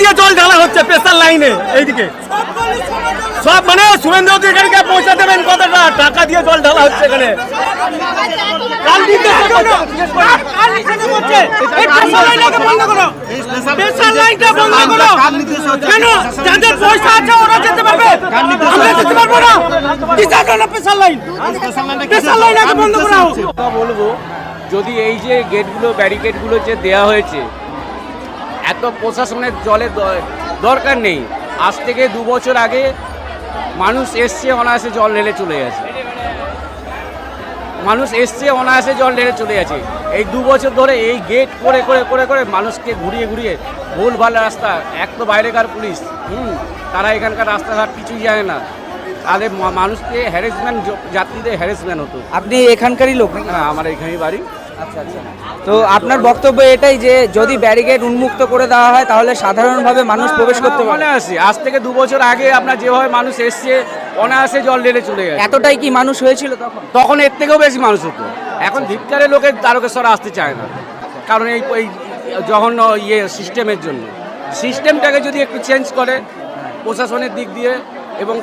দিয়ে জল ঢালা হচ্ছে প্রেসার লাইনে এইদিকে সব মানে শুভেন্দু অধিকারীকে পৌঁছে দেবেন কতটা টাকা দিয়ে জল ঢালা হচ্ছে এখানে কাল নির্দেশ করছে এই প্রেসার লাইনটাকে বন্ধ করো প্রেসার লাইনটা বন্ধ করো কেন যাদের পয়সা আছে ওরা যেতে পারবে আমরা যেতে পারবো না কিসের জন্য প্রেসার লাইনটাকে বন্ধ করা হোক বলবো যদি এই যে গেটগুলো ব্যারিকেডগুলো যে দেওয়া হয়েছে এত প্রশাসনের জলের দরকার নেই। আজ থেকে 2 বছর আগে মানুষ এসছে অনায়াসে জল ঢেলে চলে গেছে এই 2 বছর ধরে এই গেট করে করে করে করে মানুষকে ঘুরিয়ে ঘুরিয়ে ভুল ভাল রাস্তা এক তো বাইরেকার পুলিশ তারা এখানকার রাস্তাঘাট কিছুই জানে না তাদের মানুষকে হ্যারাসমেন্ট যাত্রীদের হ্যারাসমেন্ট হতো। আপনি এখানকারই লোক নাকি? হ্যাঁ আমার এখানেই বাড়ি। আচ্ছা আচ্ছা। তো আপনার বক্তব্য এটাই যে যদি ব্যারিকেড উন্মুক্ত করে দেওয়া হয় তাহলে সাধারণভাবে মানুষ প্রবেশ করতে পারে। অনায়াসে আজ থেকে 2 বছর আগে আপনার যেভাবে মানুষ এসছে অনায়াসে জল ঢেলে চলে গেছে। এতটাই কি মানুষ হয়েছিল তখন এর থেকেও বেশি মানুষ হতো। এখন ধিক্কারের লোকের তারকেশ্বর আসতে চায় না কারণ এই জঘন্য সিস্টেমের জন্য। সিস্টেমটাকে যদি একটু চেঞ্জ করে প্রশাসনের দিক দিয়ে এবং